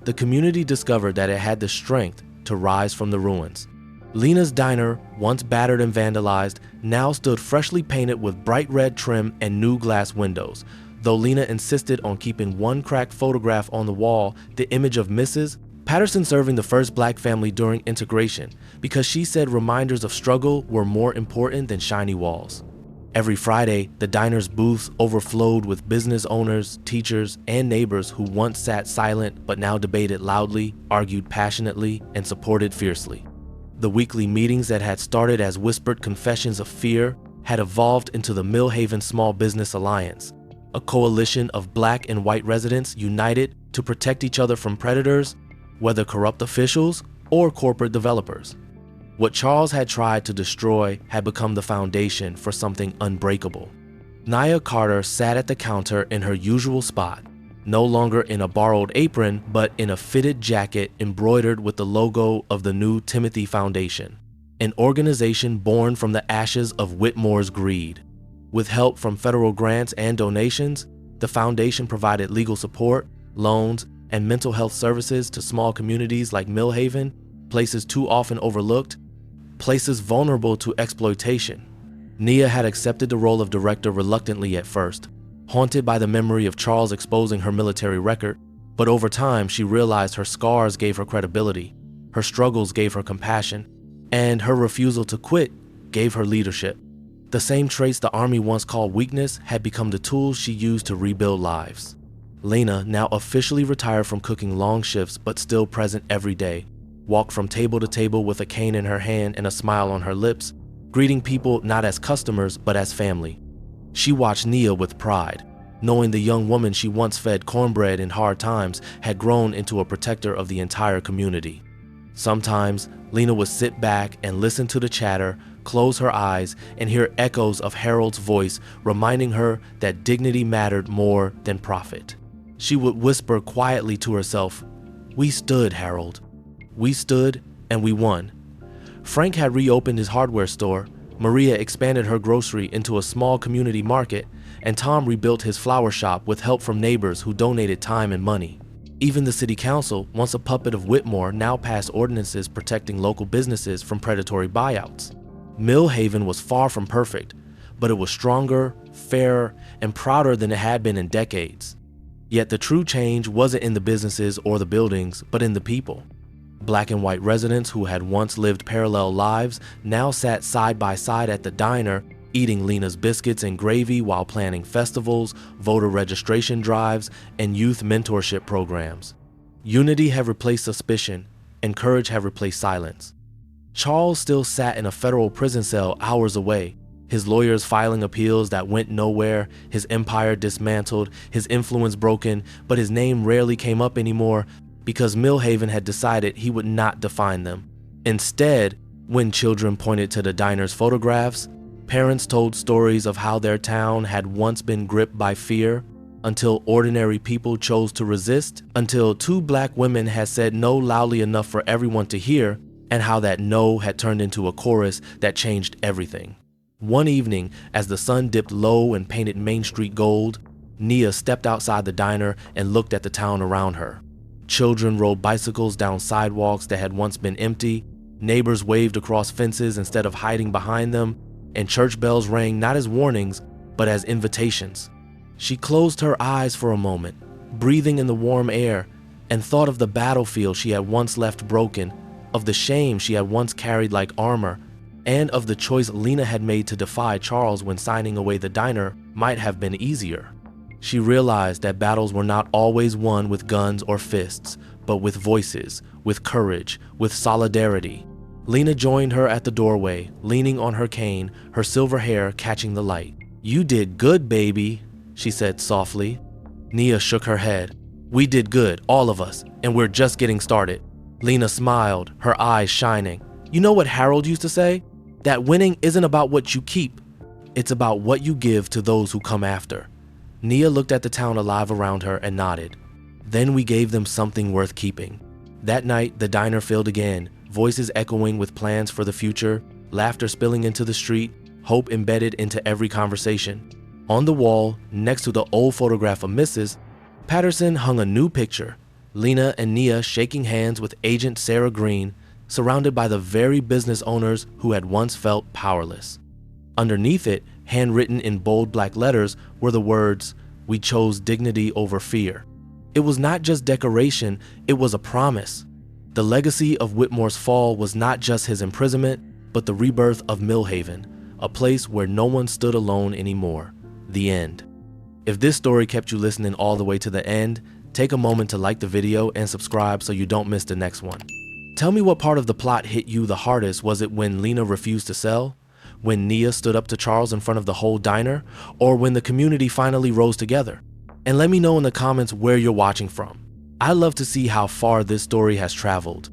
the community discovered that it had the strength to rise from the ruins. Lena's diner, once battered and vandalized, now stood freshly painted with bright red trim and new glass windows. Though Lena insisted on keeping one cracked photograph on the wall, the image of Mrs. Patterson serving the first black family during integration, because she said reminders of struggle were more important than shiny walls. Every Friday, the diner's booths overflowed with business owners, teachers, and neighbors who once sat silent but now debated loudly, argued passionately, and supported fiercely. The weekly meetings that had started as whispered confessions of fear had evolved into the Millhaven Small Business Alliance, a coalition of black and white residents united to protect each other from predators, whether corrupt officials or corporate developers. What Charles had tried to destroy had become the foundation for something unbreakable. Nia Carter sat at the counter in her usual spot, no longer in a borrowed apron, but in a fitted jacket embroidered with the logo of the new Timothy Foundation, an organization born from the ashes of Whitmore's greed. With help from federal grants and donations, the foundation provided legal support, loans, and mental health services to small communities like Millhaven, places too often overlooked, places vulnerable to exploitation. Nia had accepted the role of director reluctantly at first, haunted by the memory of Charles exposing her military record, but over time she realized her scars gave her credibility, her struggles gave her compassion, and her refusal to quit gave her leadership. The same traits the Army once called weakness had become the tools she used to rebuild lives. Lena, now officially retired from cooking long shifts but still present every day, walked from table to table with a cane in her hand and a smile on her lips, greeting people not as customers but as family. She watched Nia with pride, knowing the young woman she once fed cornbread in hard times had grown into a protector of the entire community. Sometimes, Lena would sit back and listen to the chatter, close her eyes, and hear echoes of Harold's voice reminding her that dignity mattered more than profit. She would whisper quietly to herself, "We stood, Harold. We stood and we won." Frank had reopened his hardware store, Maria expanded her grocery into a small community market, and Tom rebuilt his flower shop with help from neighbors who donated time and money. Even the city council, once a puppet of Whitmore, now passed ordinances protecting local businesses from predatory buyouts. Millhaven was far from perfect, but it was stronger, fairer, and prouder than it had been in decades. Yet the true change wasn't in the businesses or the buildings, but in the people. Black and white residents who had once lived parallel lives now sat side by side at the diner, eating Lena's biscuits and gravy while planning festivals, voter registration drives, and youth mentorship programs. Unity had replaced suspicion, and courage had replaced silence. Charles still sat in a federal prison cell hours away, his lawyers filing appeals that went nowhere, his empire dismantled, his influence broken, but his name rarely came up anymore because Millhaven had decided he would not define them. Instead, when children pointed to the diner's photographs, parents told stories of how their town had once been gripped by fear, until ordinary people chose to resist, until two black women had said no loudly enough for everyone to hear, and how that no had turned into a chorus that changed everything. One evening, as the sun dipped low and painted Main Street gold, Nia stepped outside the diner and looked at the town around her. Children rode bicycles down sidewalks that had once been empty, neighbors waved across fences instead of hiding behind them, and church bells rang not as warnings, but as invitations. She closed her eyes for a moment, breathing in the warm air, and thought of the battlefield she had once left broken, of the shame she had once carried like armor, and of the choice Lena had made to defy Charles when signing away the diner might have been easier. She realized that battles were not always won with guns or fists, but with voices, with courage, with solidarity. Lena joined her at the doorway, leaning on her cane, her silver hair catching the light. "You did good, baby," she said softly. Nia shook her head. "We did good, all of us, and we're just getting started." Lena smiled, her eyes shining. "You know what Harold used to say? That winning isn't about what you keep. It's about what you give to those who come after." Nia looked at the town alive around her and nodded. "Then we gave them something worth keeping." That night, the diner filled again, voices echoing with plans for the future, laughter spilling into the street, hope embedded into every conversation. On the wall, next to the old photograph of Mrs. Patterson, hung a new picture, Lena and Nia shaking hands with Agent Sarah Green, surrounded by the very business owners who had once felt powerless. Underneath it, handwritten in bold black letters, were the words, "We chose dignity over fear." It was not just decoration, it was a promise. The legacy of Whitmore's fall was not just his imprisonment, but the rebirth of Millhaven, a place where no one stood alone anymore. The end. If this story kept you listening all the way to the end, take a moment to like the video and subscribe so you don't miss the next one. Tell me what part of the plot hit you the hardest. Was it when Lena refused to sell? When Nia stood up to Charles in front of the whole diner? Or when the community finally rose together? And let me know in the comments where you're watching from. I love to see how far this story has traveled.